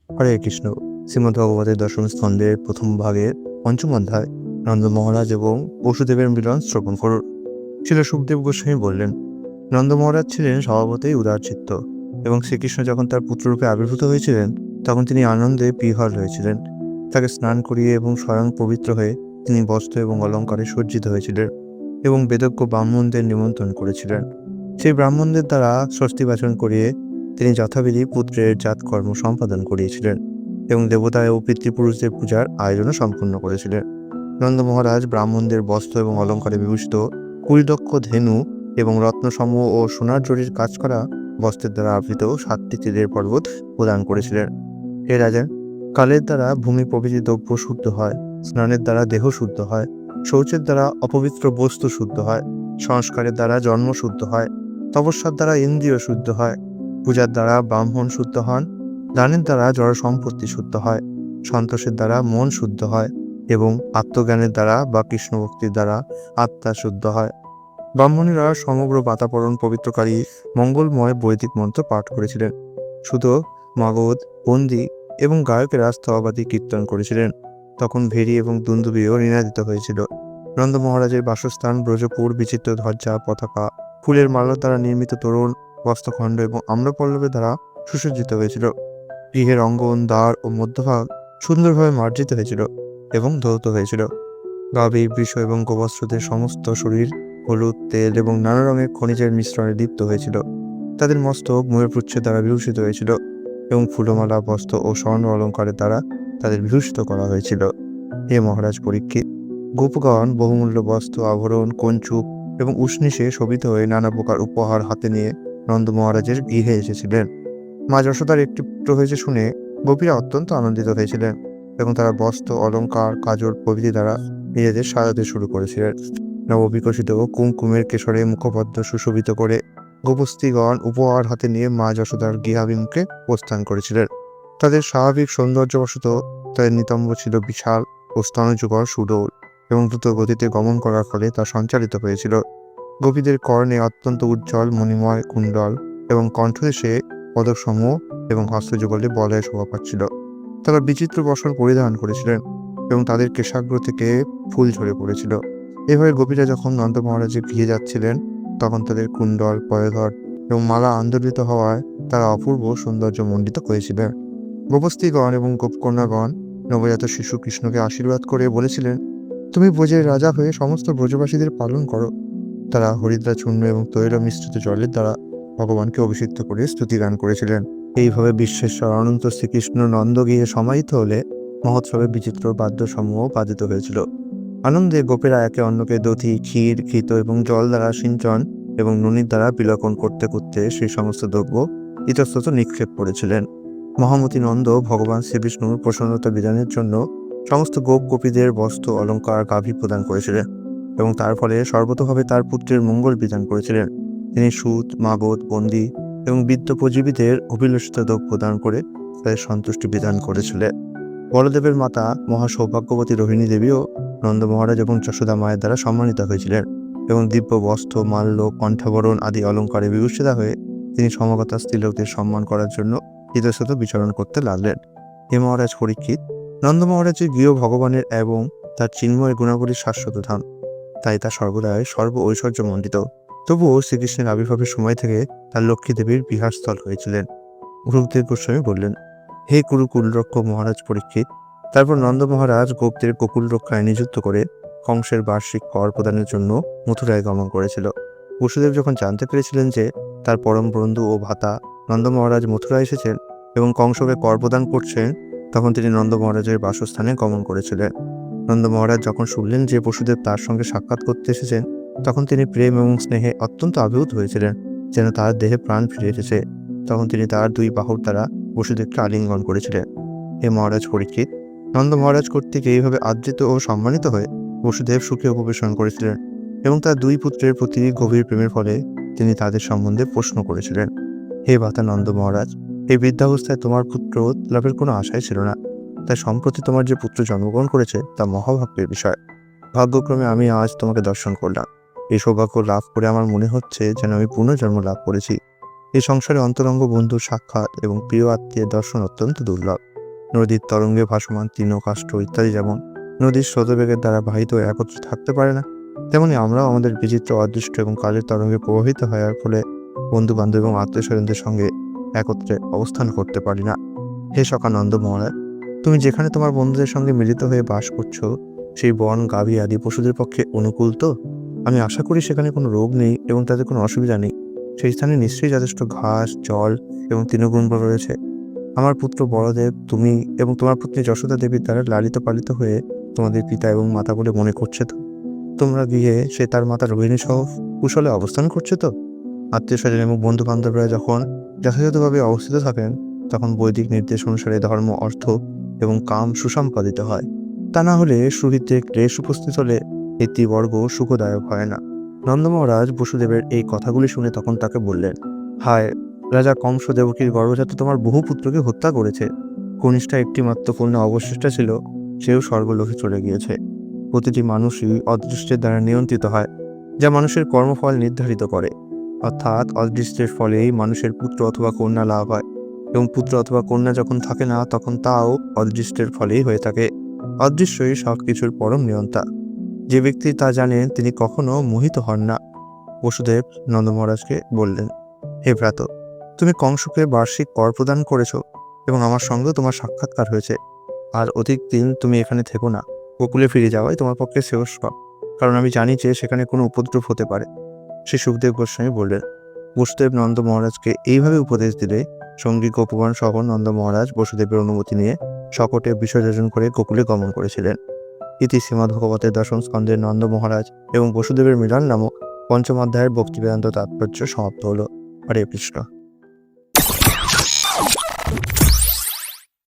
হরে কৃষ্ণ। শ্রীমদ্ ভগবতের দশম স্কন্ধের প্রথম ভাগের পঞ্চম অধ্যায় নন্দ মহারাজ এবং বসুদেবের মিলন শ্রবণ করুন। শিল সুখদেব গোস্বামী বললেন, নন্দ মহারাজ ছিলেন স্বভাবতই উদারচিত্ত এবং শ্রীকৃষ্ণ যখন তার পুত্ররূপে আবির্ভূত হয়েছিলেন তখন তিনি আনন্দে বিহ্বল হয়েছিলেন। তাকে স্নান করিয়ে এবং স্বয়ং পবিত্র হয়ে তিনি বস্ত্র এবং অলঙ্কারে সজ্জিত হয়েছিলেন এবং বেদজ্ঞ ব্রাহ্মণদের নিমন্ত্রণ করেছিলেন। সেই ব্রাহ্মণদের দ্বারা স্বস্তি বাচন করিয়ে তিনি যথাবিধি পুত্রের জাতকর্ম সম্পাদন করিয়েছিলেন এবং দেবতা ও পিতৃপুরুষদের পূজার আয়োজনও সম্পূর্ণ করেছিলেন। নন্দ মহারাজ ব্রাহ্মণদের বস্ত্র এবং অলঙ্কারে বিভূষিত 20 লক্ষ ধেনু এবং রত্নসমূহ ও সোনার জরির কাজ করা বস্ত্রের দ্বারা আবৃত 7টি তীরের পর্বত প্রদান করেছিলেন। হে রাজা, কালের দ্বারা ভূমি প্রভৃতি দ্রব্য শুদ্ধ হয়, স্নানের দ্বারা দেহ শুদ্ধ হয়, শৌচের দ্বারা অপবিত্র বস্তু শুদ্ধ হয়, সংস্কারের দ্বারা জন্ম শুদ্ধ হয়, তপস্যার দ্বারা ইন্দ্রিয় শুদ্ধ হয়, পূজার দ্বারা ব্রাহ্মণ শুদ্ধ হন, দানের দ্বারা জড় সম্পত্তি শুদ্ধ হয়, সন্তোষের দ্বারা মন শুদ্ধ হয় এবং আত্মজ্ঞানের দ্বারা বা কৃষ্ণ ভক্তির দ্বারা আত্মা শুদ্ধ হয়। ব্রাহ্মণেরা সমগ্র বাতাবরণ পবিত্রকারী মঙ্গলময় বৈদিক মন্ত্র পাঠ করেছিলেন। শুধু মগধ, বন্দী এবং গায়কেরা স্তবাদি কীর্তন করেছিলেন। তখন ভেরি এবং দুন্দুবিও নিনাদিত হয়েছিল। নন্দ মহারাজের বাসস্থান ব্রজপুর বিচিত্র ধ্বজা, পতাকা, ফুলের মালার দ্বারা নির্মিত তোরণ, বস্ত্রখণ্ড এবং আম্রপল্লবের দ্বারা সুসজ্জিত হয়েছিল। গৃহের অঙ্গন, দ্বার ও মধ্যভাগ সুন্দরভাবে মার্জিত হয়েছিল এবং ধৌত হয়েছিল। গাভী, বৃষ এবং গোবৎসদের সমস্ত শরীর হলুদ, তেল এবং নানা রঙের খনিজের মিশ্রণে লিপ্ত হয়েছিল। তাদের মস্তক ময়ূরপুচ্ছের দ্বারা বিভূষিত হয়েছিল এবং ফুলমালা, বস্ত্র ও স্বর্ণ অলঙ্কারের দ্বারা তাদের বিভূষিত করা হয়েছিল। হে মহারাজ পরীক্ষিত, গোপগণ বহুমূল্য বস্ত্র, আভরণ, কঞ্চুক এবং উষ্ণিসে শোভিত হয়ে নানা প্রকার উপহার হাতে নিয়ে নন্দ মহারাজের গৃহে এসেছিলেন। মা যশোদার একটি পুত্র হয়েছে শুনে গোপীরা অত্যন্ত আনন্দিত হয়েছিলেন এবং তারা বস্ত্র, অলঙ্কার, কাজল প্রভৃতি দ্বারা নিজেদের সাজাতে শুরু করেছিলেন। নববিকশিত কুমকুমের কেশরে মুখপদ্ম সুশোভিত করে গোপস্ত্রীগণ উপহার হাতে নিয়ে মা যশোদার গৃহাভিমুখে প্রস্থান করেছিলেন। তাদের স্বাভাবিক সৌন্দর্যবশত তাদের নিতম্ব ছিল বিশাল ও স্তনযুগল সুডৌল এবং দ্রুত গতিতে গমন করার ফলে তা সঞ্চালিত হয়েছিল। গোপীদের কর্ণে অত্যন্ত উজ্জ্বল মণিময় কুণ্ডল এবং কণ্ঠদেশে পদকসমূহ এবং হস্তযুগলে বলয়ে শোভা পাচ্ছিল। তারা বিচিত্র বস্ত্র পরিধান করেছিলেন এবং তাদের কেশাগ্র থেকে ফুল ঝরে পড়েছিল। এভাবে গোপীরা যখন নন্দ মহারাজের গৃহে যাচ্ছিলেন তখন তাদের কুণ্ডল, পয়ঘট এবং মালা আন্দোলিত হওয়ায় তারা অপূর্ব সৌন্দর্য মণ্ডিত হয়েছিলেন। গোপস্ত্রীগণ এবং গোপকন্যাগণ নবজাত শিশু কৃষ্ণকে আশীর্বাদ করে বলেছিলেন, তুমি ব্রজের রাজা হয়ে সমস্ত ব্রজবাসীদের পালন করো। তারা হরিদ্রা চূর্ণ এবং তৈল মিশ্রিত জলের দ্বারা ভগবানকে অভিষিক্ত করে স্তুতিগান করেছিলেন। এইভাবে বিশ্বেশ্বর অনন্ত শ্রীকৃষ্ণ নন্দগৃহে সমাহিত হলে মহোৎসবে বিচিত্র বাদ্যসমূহ বাজিত হয়েছিল। আনন্দে গোপেরা একে অন্যকে দধি, ক্ষীর, ঘৃত এবং জল দ্বারা সিঞ্চন এবং ননির দ্বারা বিলোকন করতে করতে সেই সমস্ত দ্রব্য ইতস্তত নিক্ষেপ করেছিলেন। মহামতি নন্দ ভগবান শ্রীবিষ্ণুর প্রসন্নতা বিধানের জন্য সমস্ত গোপ গোপীদের বস্ত্র, অলঙ্কার, গাভী প্রদান করেছিলেন এবং তার ফলে সর্বতোভাবে তার পুত্রের মঙ্গল বিধান করেছিলেন। তিনি সুত, মাগধ, বন্দী এবং বিদ্যোপজীবীদের অভিলষিত দ্রব্য প্রদান করে তাদের সন্তুষ্টি বিধান করেছিলেন। বলদেবের মাতা মহাসৌভাগ্যবতী রোহিণী দেবীও নন্দ মহারাজ এবং যশোদা মায়ের দ্বারা সম্মানিত হয়েছিলেন এবং দিব্য বস্ত্র, মাল্য, কণ্ঠাভরণ আদি অলঙ্কারে বিভূষিতা হয়ে তিনি সমগতা স্ত্রীলোকদের সম্মান করার জন্য ইতস্তত বিচরণ করতে লাগলেন। হে মহারাজ পরীক্ষিত, নন্দ মহারাজের গৃহ ভগবানের এবং তার চিন্ময় গুণাবলীর শাশ্বত ধাম, তাই তা সর্বদাই সর্ব ঐশ্বর্যমণ্ডিত। তবুও শ্রীকৃষ্ণের আবির্ভাবের সময় থেকে তার লক্ষ্মী দেবীর বিহারস্থল হয়েছিলেন। গুরুদেব গোস্বামী বললেন, হে কুরুকুল রক্ষক মহারাজ পরীক্ষিত, তারপর নন্দ মহারাজ গোপদের গোকুল রক্ষায় নিযুক্ত করে কংসের বার্ষিক কর প্রদানের জন্য মথুরায় গমন করেছিল। বসুদেব যখন জানতে পেরেছিলেন যে তার পরম বন্ধু ও ভাতা নন্দ মহারাজ মথুরায় এসেছেন এবং কংসকে কর প্রদান করছেন, তখন তিনি নন্দ মহারাজের বাসস্থানে গমন করেছিলেন। নন্দ মহারাজ যখন শুনলেন যে বসুদেব তার সঙ্গে সাক্ষাৎ করতে এসেছেন তখন তিনি প্রেম এবং স্নেহে অত্যন্ত আবির্ভূত হয়েছিলেন, যেন তার দেহে প্রাণ ফিরে এসেছে। তখন তিনি তার 2 বাহুর দ্বারা বসুদেবকে আলিঙ্গন করেছিলেন। হে মহারাজ পরীক্ষিত, নন্দ মহারাজ কর্তৃক এইভাবে আদৃত ও সম্মানিত হয়ে বসুদেব সুখে উপবেশন করেছিলেন এবং তার 2 পুত্রের প্রতি গভীর প্রেমের ফলে তিনি তাদের সম্বন্ধে প্রশ্ন করেছিলেন। হে ভাতা নন্দ মহারাজ, এই বৃদ্ধাবস্থায় তোমার পুত্র লাভের কোনো আশাই ছিল না, তাই সম্প্রতি তোমার যে পুত্র জন্মগ্রহণ করেছে তা মহাভাগ্যের বিষয়। ভাগ্যক্রমে আমি আজ তোমাকে দর্শন করলাম। এই সৌভাগ্য লাভ করে আমার মনে হচ্ছে যেন আমি পুনর্জন্ম লাভ করেছি। এই সংসারে অন্তরঙ্গ বন্ধুর সাক্ষাৎ এবং প্রিয় আত্মীয়ের দর্শন অত্যন্ত দুর্লভ। নদীর তরঙ্গে ভাসমান তৃণকাষ্ঠ ইত্যাদি যেমন নদীর স্রোতবেগের দ্বারা বাহিত হয়ে একত্রে থাকতে পারে না, তেমনি আমরাও আমাদের বিচিত্র অদৃষ্ট এবং কালের তরঙ্গে প্রভাবিত হওয়ার ফলে বন্ধু বান্ধব এবং আত্মীয় স্বজনদের সঙ্গে একত্রে অবস্থান করতে পারি না। হে সখানন্দ মহারাজ, তুমি যেখানে তোমার বন্ধুদের সঙ্গে মিলিত হয়ে বাস করছো সেই বন, গাভী আদি পশুদের পক্ষে অনুকূল তো? আমি আশা করি সেখানে কোনো রোগ নেই এবং তাদের কোনো অসুবিধা নেই। সেই স্থানে নিশ্চয়ই যথেষ্ট ঘাস, জল এবং তৃণগুণ্ড রয়েছে। আমার পুত্র বড়দেব, তুমি এবং তোমার পত্নী যশোদা দেবীর দ্বারা লালিত পালিত হয়ে তোমাদের পিতা এবং মাতা বলে মনে করছে তো? তোমরা গিয়ে সে তার মাতা রোহিণী সহ কুশলে অবস্থান করছে তো? আত্মীয় স্বজন এবং বন্ধু বান্ধবরা যখন যথাযথভাবে অবস্থিত থাকেন, তখন বৈদিক নির্দেশ অনুসারে ধর্ম, অর্থ এবং কাম সুসম্পাদিত হয়। তা না হলে সুহৃদে ক্লেশ উপস্থিত হলে নীতিবর্গ সুখদায়ক হয় না। নন্দ মহারাজ বসুদেবের এই কথাগুলি শুনে তখন তাকে বললেন, হায় রাজা, কংস দেবকীর গর্ভজাত তোমার বহু পুত্রকে হত্যা করেছে। কনিষ্ঠা একটি মাত্র কন্যা অবশিষ্টা ছিল, সেও স্বর্গলোকে চলে গিয়েছে। প্রতিটি মানুষই অদৃষ্টের দ্বারা নিয়ন্ত্রিত হয়, যা মানুষের কর্মফল নির্ধারিত করে। অর্থাৎ অদৃষ্টের ফলেই মানুষের পুত্র অথবা কন্যা লাভ হয়, এবং পুত্র অথবা কন্যা যখন থাকে না তখন তাও অদৃষ্টের ফলেই হয়ে থাকে। অদৃশ্যই সব কিছুর পরম নিয়ন্তা। যে ব্যক্তি তা জানেন তিনি কখনো মোহিত হন না। বসুদেব নন্দ মহারাজকে বললেন, হে ভ্রাত, তুমি কংসকে বার্ষিক কর প্রদান করেছ এবং আমার সঙ্গে তোমার সাক্ষাৎকার হয়েছে। আর অধিক দিন তুমি এখানে থেকো না, গোকুলে ফিরে যাওয়াই তোমার পক্ষে শ্রেয়স্কর, কারণ আমি জানি যে সেখানে কোনো উপদ্রব হতে পারে। শ্রী সুখদেব গোস্বামী বললেন, বসুদেব নন্দ মহারাজকে এইভাবে উপদেশ দিলে সঙ্গী গোপগণ সহ নন্দ মহারাজ বসুদেবের অনুমতি নিয়ে শকটে বিসর্জন করে গোকুলে গমন করেছিলেন। ইতি শ্রীমদ্ভগবতের দশম স্কন্ধের নন্দ মহারাজ এবং বসুদেবের মিলন নামক পঞ্চম অধ্যায়ের ভক্তি বেদান্ত তাৎপর্য সমাপ্ত হল। হরে কৃষ্ণ।